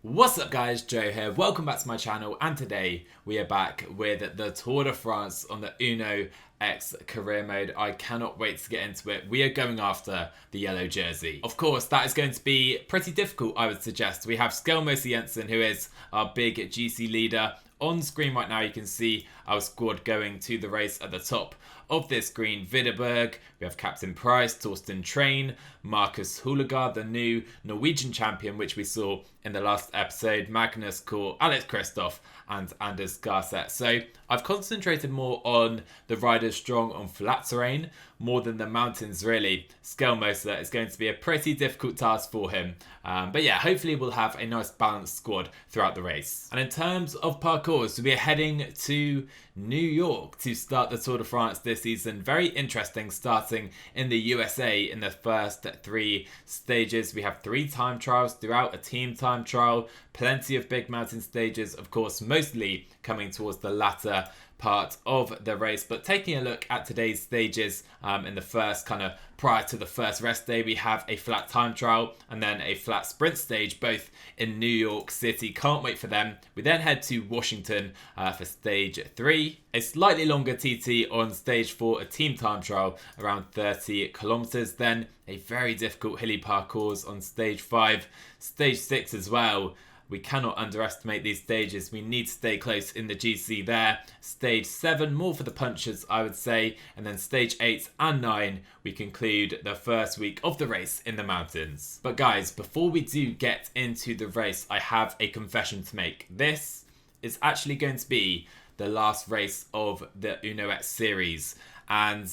What's up guys, Joe here, welcome back to my channel, and today we are back with the Tour de France on the Uno X career mode. I cannot wait to get into it. We are going after the yellow jersey. Of course, that is going to be pretty difficult, I would suggest. We have Skjelmose, who is our big GC leader. On screen right now, you can see our squad going to the race at the top of this screen. Videberg, we have Captain Price, Torsten Train, Marcus Hulagaard, the new Norwegian champion, which we saw in the last episode, Magnus Kort, Alex Kristoff, and Anders Garset. So I've concentrated more on the riders strong on flat terrain, more than the mountains really. Skjelmose is going to be a pretty difficult task for him. But yeah, hopefully we'll have a nice balanced squad throughout the race. And in terms of parcours, so we are heading to New York to start the Tour de France this season. Very interesting, starting in the USA in the first 3 stages. We have 3 time trials throughout, a team time trial, plenty of big mountain stages, of course, mostly coming towards the latter part of the race. But taking a look at today's stages, in the first prior to the first rest day, we have a flat time trial and then a flat sprint stage, both in New York City. Can't wait for them. We then head to Washington for stage 3, a slightly longer TT on stage 4, a team time trial around 30 kilometers, then a very difficult hilly parcours on stage 5, stage 6 as well. We cannot underestimate these stages. We need to stay close in the GC there. Stage 7, more for the punchers, I would say. And then stage 8 and 9, we conclude the first week of the race in the mountains. But guys, before we do get into the race, I have a confession to make. This is actually going to be the last race of the Uno X series. And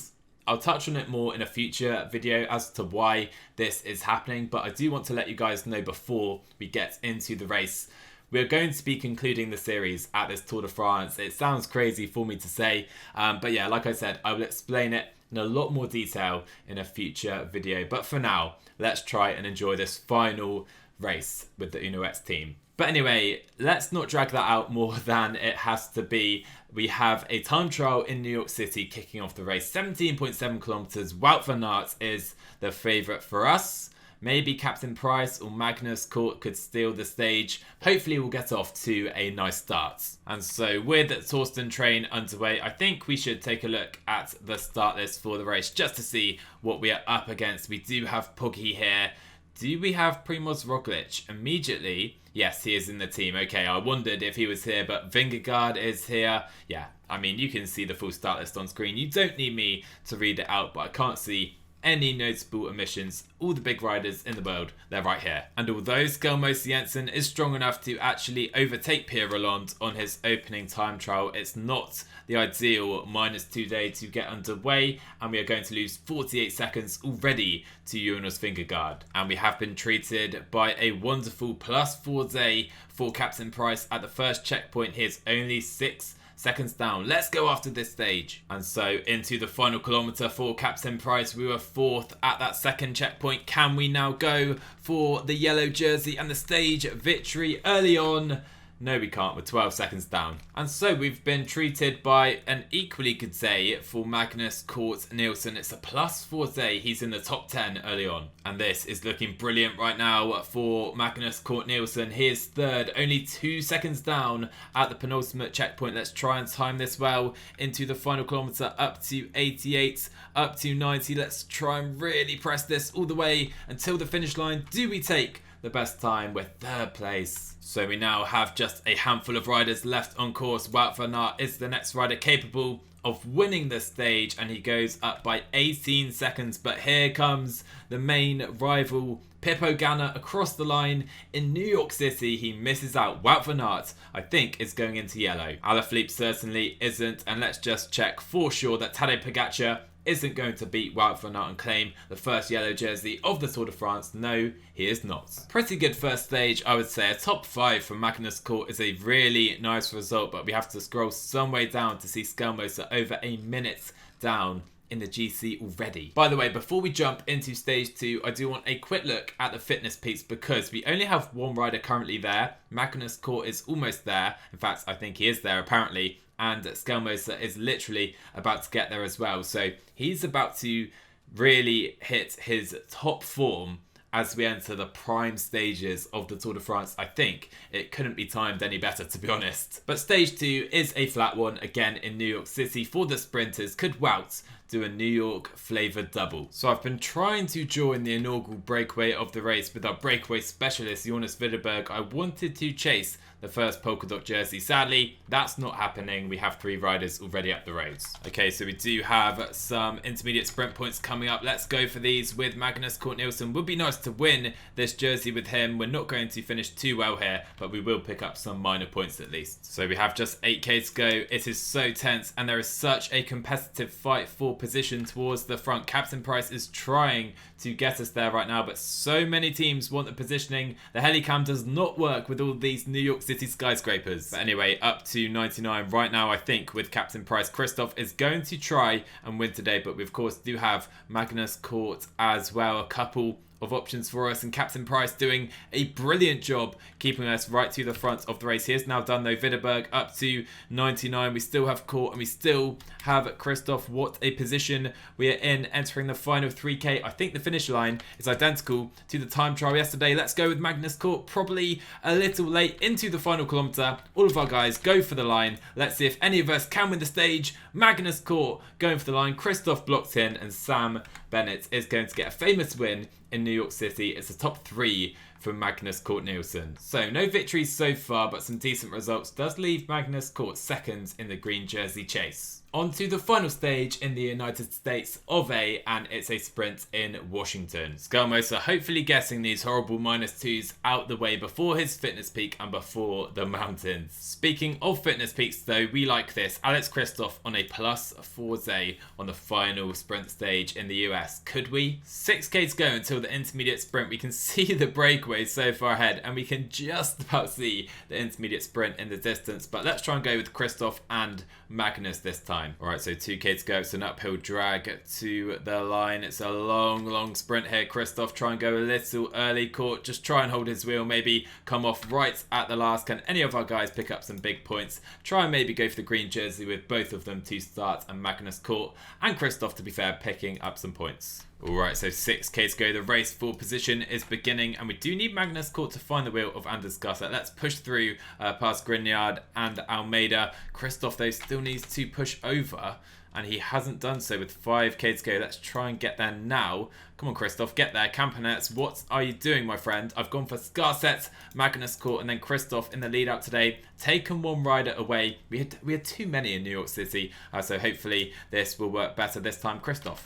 I'll touch on it more in a future video as to why this is happening, but I do want to let you guys know before we get into the race. We're going to be concluding the series at this Tour de France. It sounds crazy for me to say, but yeah, like I said, I will explain it in a lot more detail in a future video. But for now, let's try and enjoy this final race with the Uno X team. But anyway, let's not drag that out more than it has to be. We have a time trial in New York City kicking off the race. 17.7 kilometers. Wout van Aert is the favourite for us. Maybe Captain Price or Magnus Kort could steal the stage. Hopefully we'll get off to a nice start. And so with Torsten Train underway, I think we should take a look at the start list for the race just to see what we are up against. We do have Pogacar here. Do we have Primoz Roglic immediately? Yes, he is in the team. Okay, I wondered if he was here, but Vingegaard is here. Yeah, I mean, you can see the full start list on screen. You don't need me to read it out, but I can't see any notable omissions. All the big riders in the world, they're right here. And although Skjelmose is strong enough to actually overtake Pierre Rolland on his opening time trial, it's not the ideal -2 day to get underway, and we are going to lose 48 seconds already to Jonas Vingegaard. And we have been treated by a wonderful +4 day for Captain Price at the first checkpoint. He is only 6 seconds down. Let's go after this stage. And so into the final kilometre for Captain Price. We were 4th at that second checkpoint. Can we now go for the yellow jersey and the stage victory early on? No, we can't. We're 12 seconds down. And so we've been treated by an equally good day for Magnus Kort Nielsen. It's a +4 day. He's in the top 10 early on. And this is looking brilliant right now for Magnus Kort Nielsen. He is 3rd, only 2 seconds down at the penultimate checkpoint. Let's try and time this well into the final kilometre, up to 88, up to 90. Let's try and really press this all the way until the finish line. Do we take the best time? We're 3rd place. So we now have just a handful of riders left on course. Wout van Aert is the next rider capable of winning the stage, and he goes up by 18 seconds. But here comes the main rival, Pippo Ganna, across the line in New York City. He misses out. Wout van Aert, I think, is going into yellow. Alaphilippe certainly isn't, and let's just check for sure that Tadej Pogacar isn't going to beat Wout van Aert and claim the first yellow jersey of the Tour de France. No, he is not. Pretty good first stage, I would say. A top 5 from Magnus Kort is a really nice result, but we have to scroll some way down to see Skjelmose over a minute down in the GC already. By the way, before we jump into stage 2, I do want a quick look at the fitness peaks because we only have one rider currently there. Magnus Kort is almost there. In fact, I think he is there apparently. And Skjelmose is literally about to get there as well. So he's about to really hit his top form as we enter the prime stages of the Tour de France. I think it couldn't be timed any better, to be honest. But stage 2 is a flat one, again in New York City for the sprinters. Could Wout do a New York flavoured double? So I've been trying to join the inaugural breakaway of the race with our breakaway specialist Jonas Vingegaard. I wanted to chase the first polka dot jersey. Sadly, that's not happening. We have 3 riders already at the roads. Okay, so we do have some intermediate sprint points coming up. Let's go for these with Magnus Cort Nielsen. Would be nice to win this jersey with him. We're not going to finish too well here, but we will pick up some minor points at least. So we have just 8k to go. It is so tense, and there is such a competitive fight for position towards the front. Captain Price is trying to get us there right now, but so many teams want the positioning. The helicam does not work with all these New York City skyscrapers. But anyway, up to 99 right now, I think, with Captain Price. Christoph is going to try and win today, but we of course do have Magnus Cort as well. A couple of options for us, and Captain Price doing a brilliant job keeping us right to the front of the race. He has now done though. Vingegaard up to 99. We still have Cort and we still have Christoph. What a position we are in, entering the final 3k. I think the finish line is identical to the time trial yesterday. Let's go with Magnus Cort, probably a little late into the final kilometre. All of our guys go for the line. Let's see if any of us can win the stage. Magnus Cort going for the line. Christoph blocked in, and Sam Bennett is going to get a famous win in New York City. It's a top 3 for Magnus Cort Nielsen. So no victories so far, but some decent results. Does leave Magnus Cort second in the green jersey chase. On to the final stage in the United States of A, and it's a sprint in Washington. Skjelmose hopefully getting these horrible -2s out the way before his fitness peak and before the mountains. Speaking of fitness peaks though, we like this. Alex Kristoff on a +4 on the final sprint stage in the US. Could we? 6k to go until the intermediate sprint. We can see the breakaway so far ahead, and we can just about see the intermediate sprint in the distance. But let's try and go with Kristoff and Magnus this time. Alright, so 2k to go. It's an uphill drag to the line. It's a long sprint here. Kristoff try and go a little early. Cort just try and hold his wheel, maybe come off right at the last. Can any of our guys pick up some big points? Try and maybe go for the green jersey with both of them to start, and Magnus Cort and Kristoff, to be fair, picking up some points. Alright, so 6k to go. The race for position is beginning, and we do need Magnus Cort to find the wheel of Anders Gasser. Let's push through past Grignard and Almeida. Kristoff, though, still needs to push over, and he hasn't done so with 5k to go. Let's try and get there now. Come on, Kristoff, get there. Campanets, what are you doing, my friend? I've gone for Scarset, Magnus Cort, and then Kristoff in the lead out today. Taken one rider away. We had too many in New York City, so hopefully this will work better this time. Kristoff,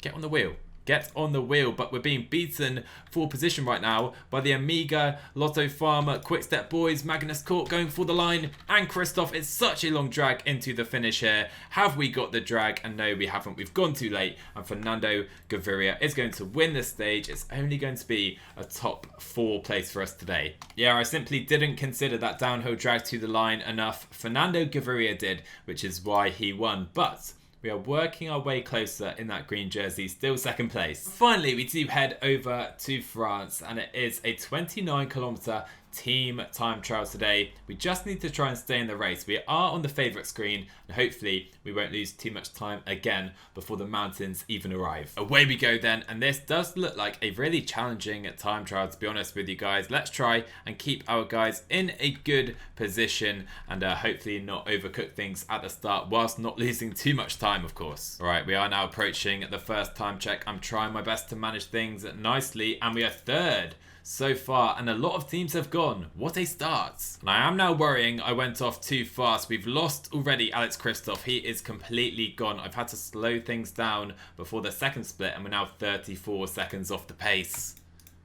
get on the wheel. Get on the wheel, but we're being beaten for position right now by the Amiga, Lotto Farmer, Quickstep Boys, Magnus Cort going for the line, and Kristoff. It's such a long drag into the finish here. Have we got the drag? And no, we haven't. We've gone too late, and Fernando Gaviria is going to win the stage. It's only going to be a top 4 place for us today. Yeah, I simply didn't consider that downhill drag to the line enough. Fernando Gaviria did, which is why he won, but we are working our way closer in that green jersey, still second place. Finally, we do head over to France, and it is a 29-kilometre team time trial today. We just need to try and stay in the race. We are on the favourite screen, and hopefully we won't lose too much time again before the mountains even arrive. Away we go then, and this does look like a really challenging time trial, to be honest with you guys. Let's try and keep our guys in a good position, and hopefully not overcook things at the start whilst not losing too much time, of course. Alright, we are now approaching the first time check. I'm trying my best to manage things nicely, and we are third so far, and a lot of teams have gone. What a start. And I am now worrying I went off too fast. We've lost already Alex Kristoff. He is completely gone. I've had to slow things down before the second split, and we're now 34 seconds off the pace.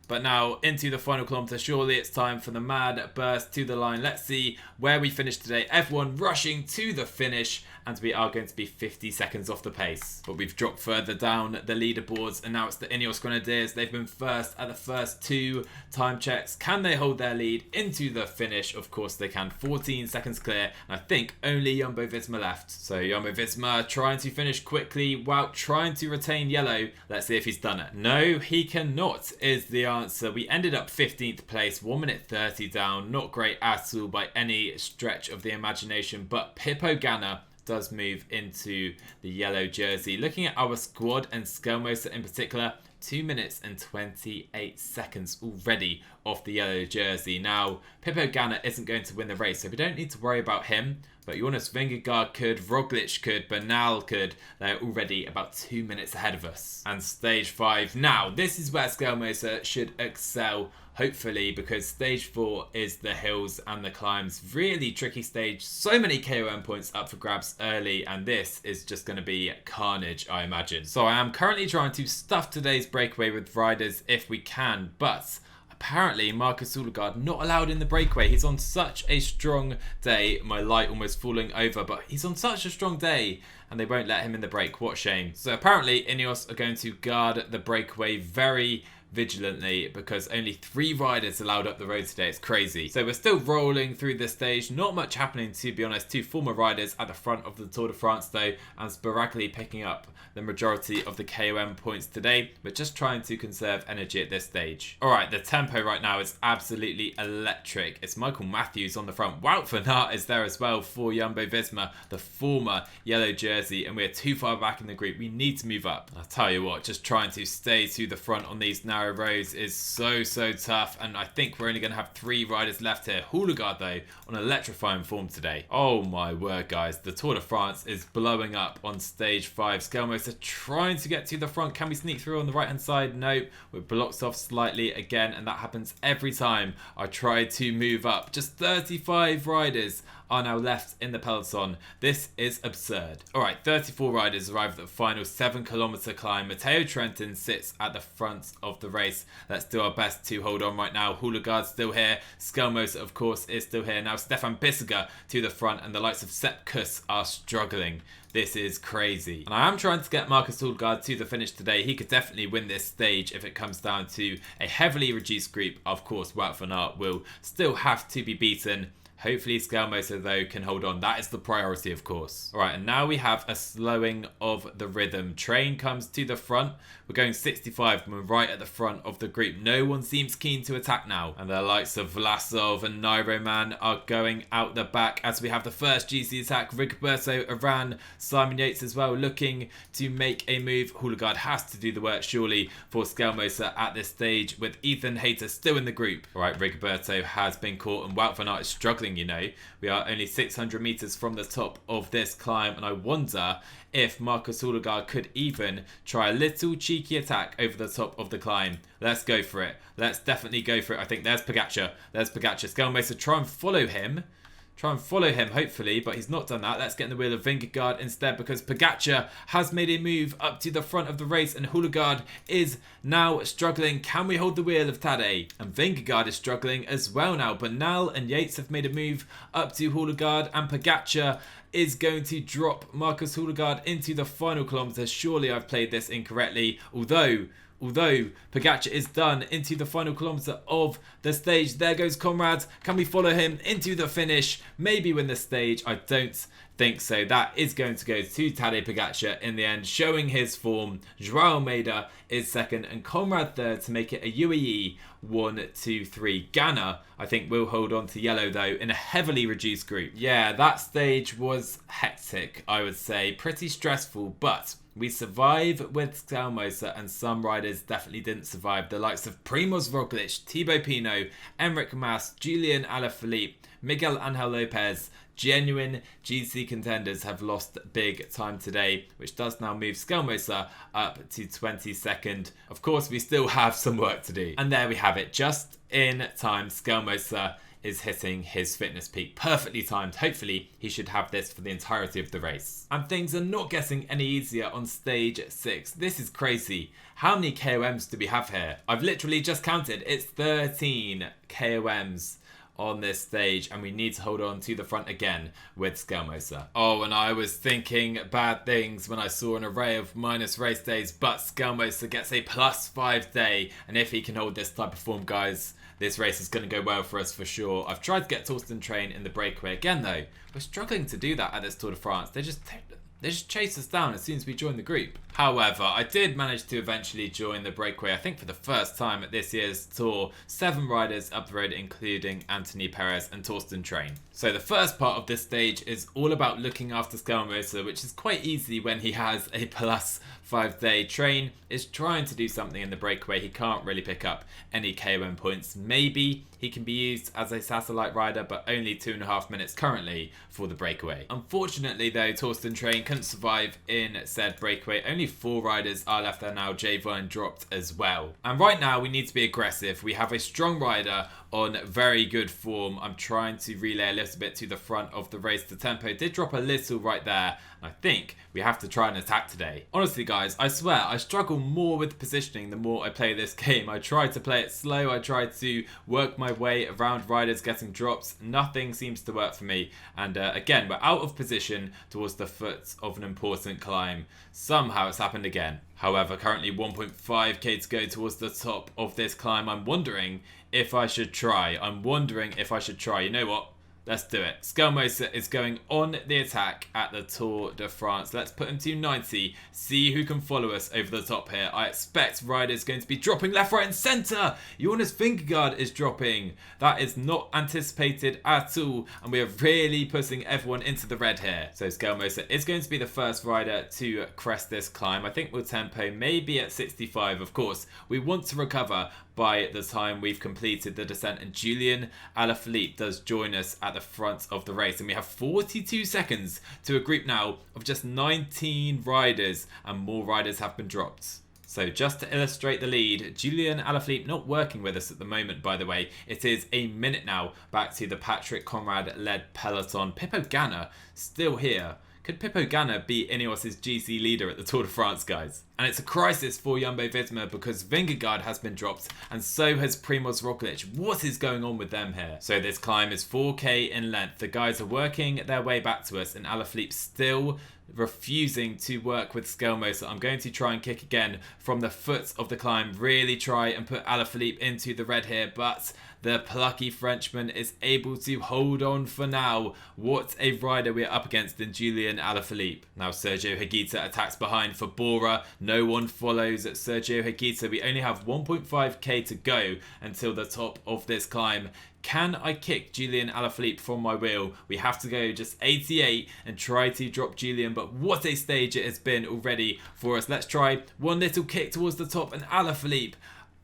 But now into the final kilometre. Surely it's time for the mad burst to the line. Let's see where we finish today. Everyone rushing to the finish, and we are going to be 50 seconds off the pace. But we've dropped further down the leaderboards, and now it's the Ineos Grenadiers. They've been first at the first 2 time checks. Can they hold their lead into the finish? Of course they can. 14 seconds clear, and I think only Jumbo-Visma left. So Jumbo-Visma trying to finish quickly while trying to retain yellow. Let's see if he's done it. No, he cannot is the answer. We ended up 15th place, 1 minute 30 down. Not great at all by any stretch of the imagination, but Pippo Ganna does move into the yellow jersey. Looking at our squad and Skjelmose in particular, 2 minutes and 28 seconds already off the yellow jersey. Now, Pippo Ganna isn't going to win the race, so we don't need to worry about him. But Jonas Vingegaard could, Roglic could, Bernal could. They're already about 2 minutes ahead of us. And stage 5. Now, this is where Skjelmose should excel, hopefully, because stage 4 is the hills and the climbs. Really tricky stage. So many KOM points up for grabs early, and this is just going to be carnage, I imagine. So I am currently trying to stuff today's breakaway with riders if we can, but apparently, Marcus Hulagaard not allowed in the breakaway. He's on such a strong day. My light almost falling over, but he's on such a strong day and they won't let him in the break. What a shame. So apparently, Ineos are going to guard the breakaway very vigilantly because only 3 riders allowed up the road today. It's crazy. So we're still rolling through this stage. Not much happening, to be honest. 2 former riders at the front of the Tour de France though, and sporadically picking up the majority of the KOM points today, but just trying to conserve energy at this stage. Alright, the tempo right now is absolutely electric. It's Michael Matthews on the front. Wout van Aert is there as well for Jumbo-Visma, the former yellow jersey, and we're too far back in the group. We need to move up. I'll tell you what, just trying to stay to the front on these narrow roads is so tough, and I think we're only going to have 3 riders left here. Hulagaard though, on electrifying form today. Oh my word, guys. The Tour de France is blowing up on stage 5. Skjelmose trying to get to the front. Can we sneak through on the right hand side? Nope. We're blocked off slightly again, and that happens every time I try to move up. Just 35 riders are now left in the peloton. This is absurd. Alright, 34 riders arrive at the final 7-kilometer climb. Matteo Trentin sits at the front of the race. Let's do our best to hold on right now. Hulagaard's still here. Skjelmose, of course, is still here. Now Stefan Bizque to the front, and the likes of Sepp Kuss are struggling. This is crazy. And I am trying to get Marcus Hulagaard to the finish today. He could definitely win this stage if it comes down to a heavily reduced group. Of course, Wout van Aert will still have to be beaten. Hopefully Skjelmose though can hold on. That is the priority, of course. Alright, and now we have a slowing of the rhythm. Train comes to the front. We're going 65 and we're right at the front of the group. No one seems keen to attack now. And the likes of Vlasov and Nairoman are going out the back as we have the first GC attack. Rigoberto Urán, Simon Yates as well, looking to make a move. Hulagaard has to do the work surely for Skjelmose at this stage, with Ethan Hayter still in the group. Alright, Rigoberto has been caught and Wout van Aert is struggling, you know. We are only 600 meters from the top of this climb, and I wonder if Marcus Hulagaard could even try a little cheeky attack over the top of the climb. Let's go for it. Let's definitely go for it. I think there's Pogacar. There's Pogacar. Skjelmose try and follow him. Hopefully, but he's not done that. Let's get in the wheel of Vingegaard instead, because Pogacar has made a move up to the front of the race and Hulagaard is now struggling. Can we hold the wheel of Tadej? And Vingegaard is struggling as well now. Bernal and Yates have made a move up to Hulagaard, and Pogacar is going to drop Marcus Hulagaard into the final kilometre. Surely I've played this incorrectly, although Pogacar is done into the final kilometre of the stage. There goes Conrad. Can we follow him into the finish? Maybe win the stage. I don't think so. That is going to go to Tadej Pogacar in the end, showing his form. Joao Almeida is second and Conrad third to make it a UAE 1-2-3. Ganna, I think, will hold on to yellow though in a heavily reduced group. Yeah, that stage was hectic, I would say. Pretty stressful, but we survive with Skjelmose, and some riders definitely didn't survive. The likes of Primoz Roglic, Thibaut Pinot, Enric Mas, Julian Alaphilippe, Miguel Angel Lopez. Genuine GC contenders have lost big time today, which does now move Skjelmose up to 22nd. Of course, we still have some work to do. And there we have it. Just in time, Skjelmose is hitting his fitness peak. Perfectly timed. Hopefully, he should have this for the entirety of the race. And things are not getting any easier on stage 6. This is crazy. How many KOMs do we have here? I've literally just counted. It's 13 KOMs on this stage, and we need to hold on to the front again with Skjelmose. Oh, and I was thinking bad things when I saw an array of minus race days, but Skjelmose gets a +5 day, and if he can hold this type of form, guys, this race is going to go well for us for sure. I've tried to get Torsten Train in the breakaway again though. We're struggling to do that at this Tour de France. They just chase us down as soon as we join the group. However, I did manage to eventually join the breakaway, I think for the first time at this year's Tour. 7 riders up the road, including Anthony Perez and Torsten Train. So the first part of this stage is all about looking after Skjelmose, which is quite easy when he has a 5-day train, is trying to do something in the breakaway. He can't really pick up any KOM points. Maybe he can be used as a satellite rider, but only 2.5 minutes currently for the breakaway. Unfortunately though, Torsten Train couldn't survive in said breakaway. Only 4 riders are left there now. Javon dropped as well. And right now we need to be aggressive. We have a strong rider on very good form. I'm trying to relay a little bit to the front of the race. The tempo did drop a little right there. I think we have to try and attack today. Honestly guys, I swear I struggle more with positioning the more I play this game. I try to play it slow. I try to work my way around riders getting drops. Nothing seems to work for me. And again, we're out of position towards the foot of an important climb. Somehow it's happened again. However, currently 1.5k to go towards the top of this climb. I'm wondering if I should try. You know what? Let's do it. Skjelmose is going on the attack at the Tour de France. Let's put him to 90. See who can follow us over the top here. I expect riders going to be dropping left, right and centre. Jonas Vingegaard is dropping. That is not anticipated at all. And we are really putting everyone into the red here. So Skjelmose is going to be the first rider to crest this climb. I think we'll tempo maybe at 65. Of course, we want to recover by the time we've completed the descent, and Julian Alaphilippe does join us at the front of the race, and we have 42 seconds to a group now of just 19 riders, and more riders have been dropped. So just to illustrate the lead, Julian Alaphilippe not working with us at the moment, by the way. It is a minute now back to the Patrick Conrad led peloton. Pippo Ganna still here. Could Pippo Ganna be Ineos' GC leader at the Tour de France, guys? And it's a crisis for Jumbo-Visma because Vingegaard has been dropped and so has Primoz Roglic. What is going on with them here? So this climb is 4k in length. The guys are working their way back to us, and Alaphilippe still refusing to work with Skjelmose. I'm going to try and kick again from the foot of the climb. Really try and put Alaphilippe into the red here, but the plucky Frenchman is able to hold on for now. What a rider we are up against in Julian Alaphilippe. Now Sergio Higuita attacks behind for Bora. No one follows Sergio Higuita. We only have 1.5k to go until the top of this climb. Can I kick Julian Alaphilippe from my wheel? We have to go just 88 and try to drop Julian, but what a stage it has been already for us. Let's try one little kick towards the top, and Alaphilippe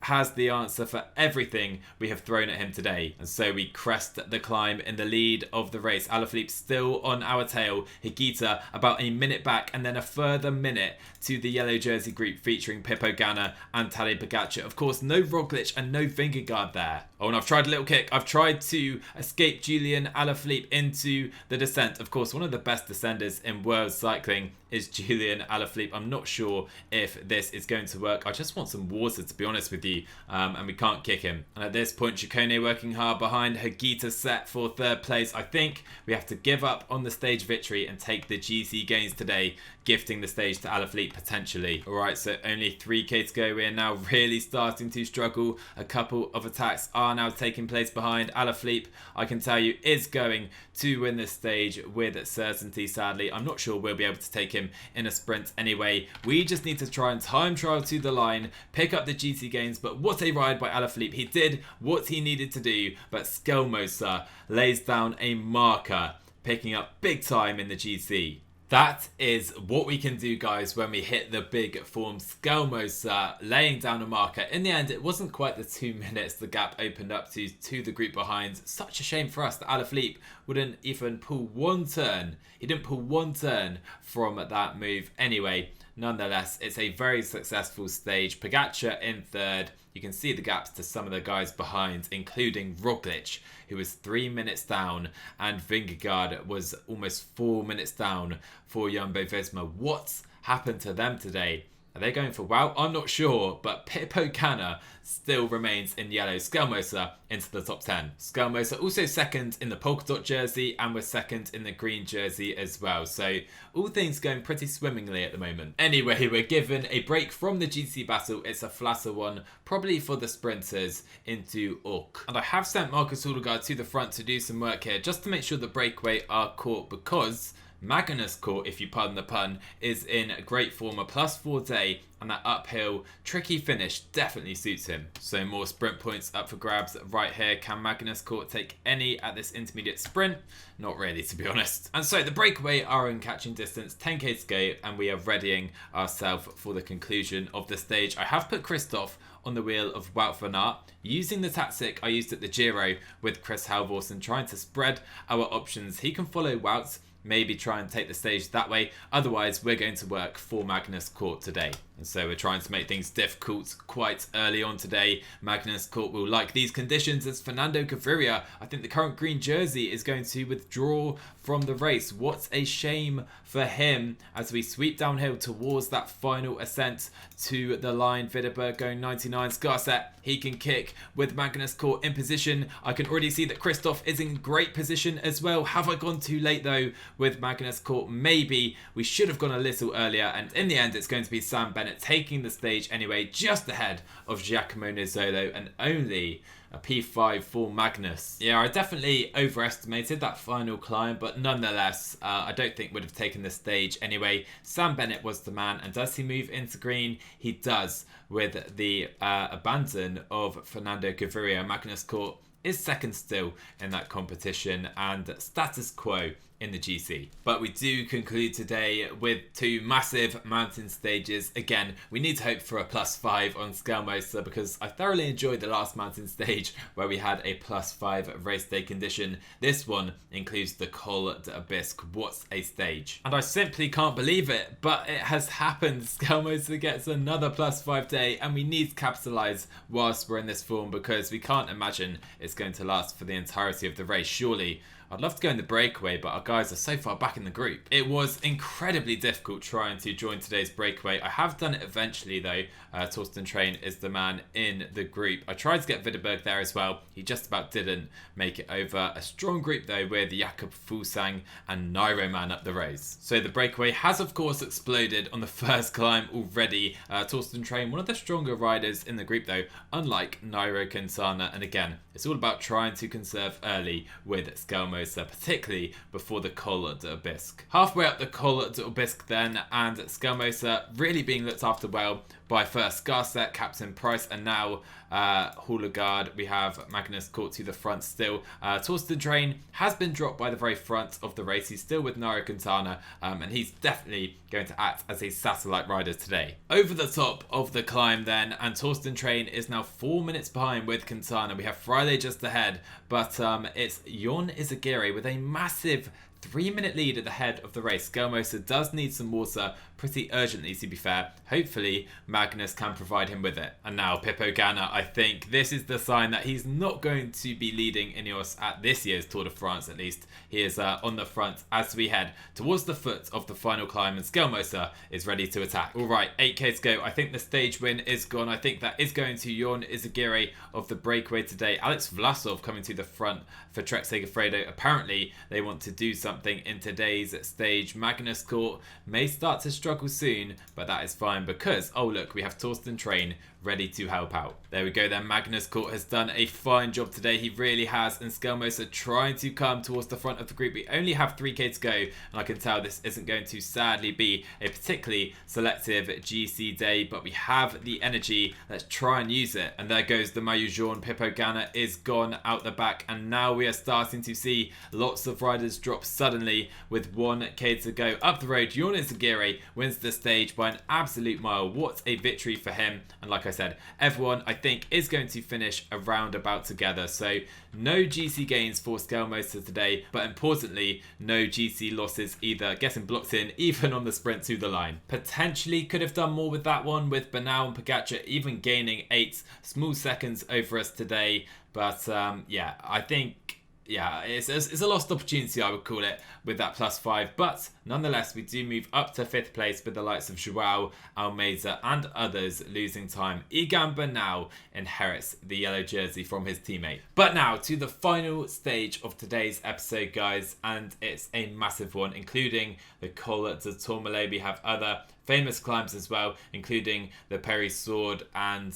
has the answer for everything we have thrown at him today. And so we crest the climb in the lead of the race. Alaphilippe still on our tail. Higuita about a minute back, and then a further minute to the yellow jersey group featuring Pippo Ganna and Tadej Pogacar. Of course, no Roglic and no Vingegaard there. Oh, and I've tried a little kick. I've tried to escape Julian Alaphilippe into the descent. Of course, one of the best descenders in world cycling is Julian Alaphilippe. I'm not sure if this is going to work. I just want some water, to be honest with you. And we can't kick him. And at this point, Ciccone working hard behind. Higuita set for third place. I think we have to give up on the stage victory and take the GC gains today, gifting the stage to Alaphilippe potentially. Alright, so only 3k to go. We are now really starting to struggle. A couple of attacks are now taking place behind. Alaphilippe, I can tell you, is going to win this stage with certainty, sadly. I'm not sure we'll be able to take him in a sprint anyway. We just need to try and time trial to the line, pick up the GC gains, but what a ride by Alaphilippe. He did what he needed to do, but Skjelmose lays down a marker, picking up big time in the GC. That is what we can do, guys, when we hit the big form. Skjelmose laying down a marker. In the end, it wasn't quite the 2 minutes the gap opened up to the group behind. Such a shame for us that Alaphilippe wouldn't even pull one turn. He didn't pull one turn from that move anyway. Nonetheless, it's a very successful stage. Pogacar in third. You can see the gaps to some of the guys behind, including Roglic, who was 3 minutes down, and Vingegaard was almost 4 minutes down for Jumbo-Visma. What's happened to them today? Are they going for wow? I'm not sure, but Pippo Ganna still remains in yellow. Skjelmose into the top 10. Skjelmose also second in the polka dot jersey, and we're second in the green jersey as well. So all things going pretty swimmingly at the moment. Anyway, we're given a break from the GC battle. It's a flatter one, probably for the sprinters into Urk. And I have sent Marcus Hüllegaard to the front to do some work here, just to make sure the breakaway are caught, because Magnus Court, if you pardon the pun, is in great form, a +4 day, and that uphill, tricky finish definitely suits him. So more sprint points up for grabs right here. Can Magnus Court take any at this intermediate sprint? Not really, to be honest. And so the breakaway are in catching distance, 10k to go, and we are readying ourselves for the conclusion of the stage. I have put Christoph on the wheel of Wout van Aert, using the tactic I used at the Giro with Chris Halvorsen, trying to spread our options. He can follow Wout's, maybe try and take the stage that way. Otherwise, we're going to work for Magnus Court today. And so we're trying to make things difficult quite early on today. Magnus Court will like these conditions as Fernando Gaviria, I think the current green jersey, is going to withdraw from the race. What a shame for him as we sweep downhill towards that final ascent to the line. Videberg going 99. Scarset, he can kick with Magnus Court in position. I can already see that Christoph is in great position as well. Have I gone too late though with Magnus Court? Maybe. We should have gone a little earlier, and in the end it's going to be Sam Bennett taking the stage anyway, just ahead of Giacomo Nizzolo, and only a P5 for Magnus. Yeah, I definitely overestimated that final climb, but nonetheless, I don't think would have taken the stage anyway. Sam Bennett was the man, and does he move into green? He does, with the abandon of Fernando Gaviria. Magnus Court is second still in that competition, and status quo in the GC. But we do conclude today with two massive mountain stages. Again, we need to hope for a +5 on Skjelmose, because I thoroughly enjoyed the last mountain stage where we had a +5 race day condition. This one includes the Col de Bizque. What a stage. And I simply can't believe it, but it has happened. Skjelmose gets another +5 day, and we need to capitalise whilst we're in this form, because we can't imagine it's going to last for the entirety of the race. Surely I'd love to go in the breakaway, but our guys are so far back in the group. It was incredibly difficult trying to join today's breakaway. I have done it eventually though. Torsten Train is the man in the group. I tried to get Videberg there as well. He just about didn't make it over. A strong group though, with Jakob Fuglsang and Nairo Man up the rows. So the breakaway has of course exploded on the first climb already. Torsten Train, one of the stronger riders in the group though, unlike Nairo Quintana. And again, it's all about trying to conserve early with Skjelmose, particularly before the Col de Bizque. Halfway up the Col de Bizque then, and Skjelmose really being looked after well by first Scarset, Captain Price, and now Houlegaard. We have Magnus Court to the front still. Torsten Train has been dropped by the very front of the race. He's still with Nairo Quintana, and he's definitely going to act as a satellite rider today. Over the top of the climb then, and Torsten Train is now 4 minutes behind with Quintana. We have Friday just ahead, but it's Jon Izagirre with a massive 3-minute lead at the head of the race. Skjelmose does need some water pretty urgently, to be fair. Hopefully Magnus can provide him with it. And now Pippo Ganna, I think this is the sign that he's not going to be leading Ineos at this year's Tour de France, at least. He is on the front as we head towards the foot of the final climb, and Skjelmose is ready to attack. All right, 8k to go. I think the stage win is gone. I think that is going to Jon Izagirre of the breakaway today. Alex Vlasov coming to the front for Trek Segafredo. Apparently they want to do something in today's stage. Magnus Court may start to struggle soon, but that is fine because, oh look, we have Torsten Train ready to help out. There we go then. Magnus Court has done a fine job today. He really has. And Skjelmose are trying to come towards the front of the group. We only have 3k to go, and I can tell this isn't going to sadly be a particularly selective GC day, but we have the energy. Let's try and use it. And there goes the Maillot Jaune. Pippo Ganna is gone out the back, and now we are starting to see lots of riders drop suddenly with 1k to go. Up the road, Jon Izagirre wins the stage by an absolute mile. What a victory for him. And like I said, everyone I think is going to finish around about together. So no GC gains for Skjelmose today, but importantly no GC losses either, getting blocked in even on the sprint to the line. Potentially could have done more with that one, with Bernal and Pogacar even gaining 8 small seconds over us today. But yeah, I think it's a lost opportunity, I would call it, with that +5. But nonetheless, we do move up to 5th place with the likes of Joao Almeida and others losing time. Egan Bernal inherits the yellow jersey from his teammate. But now to the final stage of today's episode, guys, and it's a massive one, including the Col de Tourmalet. We have other famous climbs as well, including the Périsord and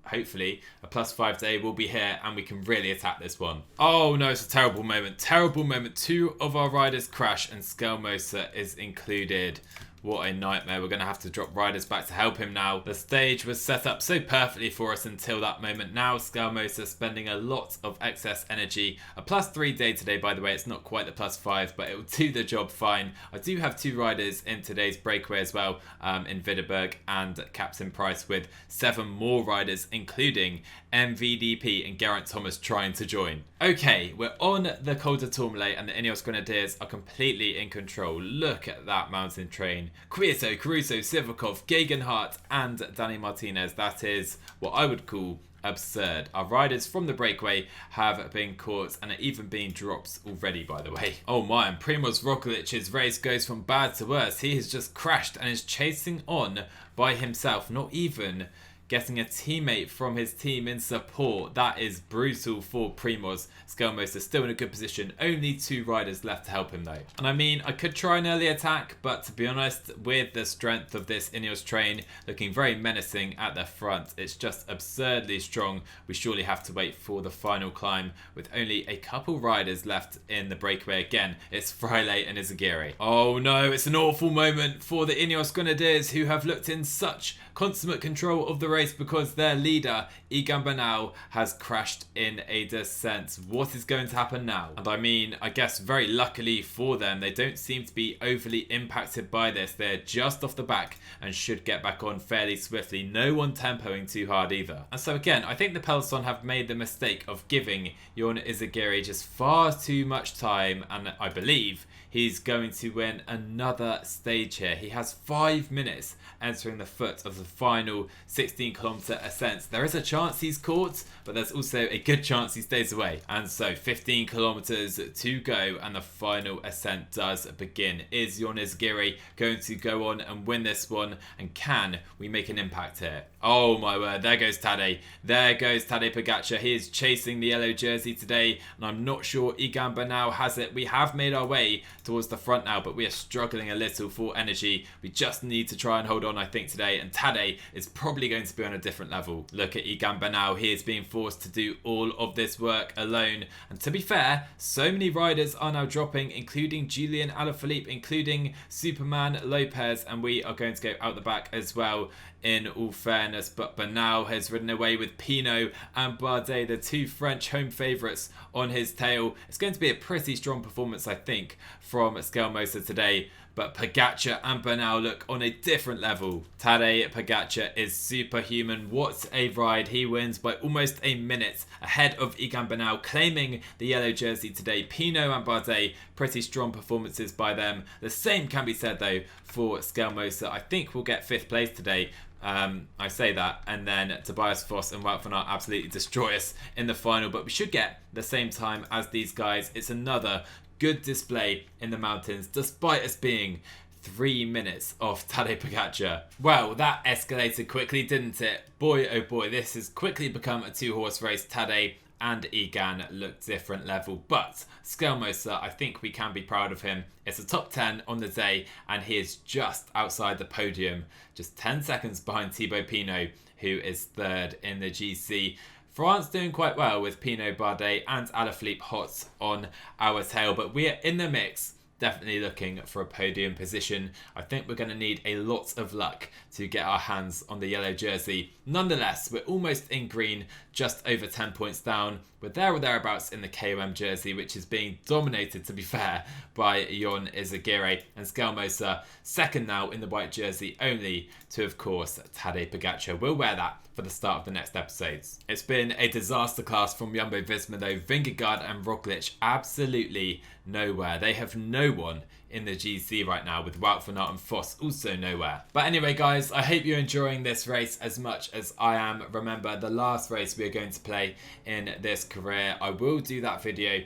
hopefully a +5 day will be here and we can really attack this one. Oh no, it's a terrible moment. Terrible moment. 2 of our riders crash and Skjelmose is included. What a nightmare. We're going to have to drop riders back to help him now. The stage was set up so perfectly for us until that moment. Now Skjelmose spending a lot of excess energy. A +3 day today, by the way. It's not quite the +5, but it will do the job fine. I do have 2 riders in today's breakaway as well, in Videberg and Captain Price, with 7 more riders, including MVDP and Geraint Thomas trying to join. Okay, we're on the Col de Tourmalet and the Ineos Grenadiers are completely in control. Look at that mountain train. Quieto, Caruso, Sivakov, Gegenhardt and Danny Martinez. That is what I would call absurd. Our riders from the breakaway have been caught and are even being dropped already, by the way. Oh my, and Primoz Roglic's race goes from bad to worse. He has just crashed and is chasing on by himself, not even getting a teammate from his team in support. That is brutal for Primoz. Skjelmose is still in a good position. Only 2 riders left to help him though. And I mean, I could try an early attack, but to be honest, with the strength of this Ineos train looking very menacing at the front, it's just absurdly strong. We surely have to wait for the final climb with only a couple riders left in the breakaway again. It's Fractal and Izagirre. Oh no, it's an awful moment for the Ineos Grenadiers, who have looked in such consummate control of the race because their leader, Roglic and Bernal, has crashed in a descent. What is going to happen now? And I mean, I guess very luckily for them, they don't seem to be overly impacted by this. They're just off the back and should get back on fairly swiftly. No one tempoing too hard either. And so again, I think the Peloton have made the mistake of giving Jon Izagirre just far too much time, and I believe he's going to win another stage here. He has 5 minutes entering the foot of the final 16-kilometer ascent. There is a chance he's caught, but there's also a good chance he stays away. And so 15 kilometers to go and the final ascent does begin. Is Jon Izagirre going to go on and win this one? And can we make an impact here? Oh my word, there goes Tadej. There goes Tadej Pogacar. He is chasing the yellow jersey today, and I'm not sure Roglic and Bernal has it. We have made our way towards the front now, but we are struggling a little for energy. We just need to try and hold on, I think, today, and Tadej is probably going to be on a different level. Look at Roglic and Bernal. He is being forced to do all of this work alone, and to be fair, so many riders are now dropping, including Julian Alaphilippe, including Superman Lopez, and we are going to go out the back as well, in all fairness. But Bernal has ridden away with Pinot and Bardet, the 2 French home favourites, on his tail. It's going to be a pretty strong performance, I think, from Skjelmose today. But Pogacar and Bernal look on a different level. Tadej Pogacar is superhuman. What a ride. He wins by almost a minute ahead of Roglic and Bernal, claiming the yellow jersey today. Pinot and Bardet, pretty strong performances by them. The same can be said though for Skjelmose. I think we'll get 5th place today. I say that, and then Tobias, Foss and Wout van Aert absolutely destroy us in the final, but we should get the same time as these guys. It's another good display in the mountains, despite us being 3 minutes off Tadej Pogacar. Well, that escalated quickly, didn't it? Boy, oh boy, this has quickly become a 2-horse race. Tadej and Egan look different level, but Skjelmose, I think we can be proud of him. It's a top 10 on the day, and he is just outside the podium, just 10 seconds behind Thibaut Pinot, who is 3rd in the GC. France doing quite well with Pinot, Bardet and Alaphilippe hot on our tail, but we are in the mix. Definitely looking for a podium position. I think we're going to need a lot of luck to get our hands on the yellow jersey. Nonetheless, we're almost in green, just over 10 points down. We're there or thereabouts in the KOM jersey, which is being dominated, to be fair, by Jon Izagirre, and Skjelmose 2nd now in the white jersey, only to, of course, Tadej Pogacar. We'll wear that for the start of the next episodes. It's been a disaster class from Jumbo-Visma though. Vingegaard and Roglic absolutely nowhere. They have no one in the GC right now, with Wout van Aert and Foss also nowhere. But anyway guys, I hope you're enjoying this race as much as I am. Remember, the last race we are going to play in this career, I will do that video,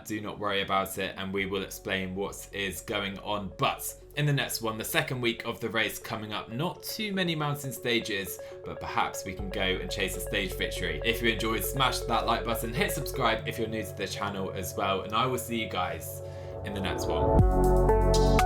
do not worry about it, and we will explain what is going on. But in the next one, the 2nd week of the race coming up, not too many mountain stages, but perhaps we can go and chase a stage victory. If you enjoyed, smash that like button, hit subscribe if you're new to the channel as well, and I will see you guys in the next one.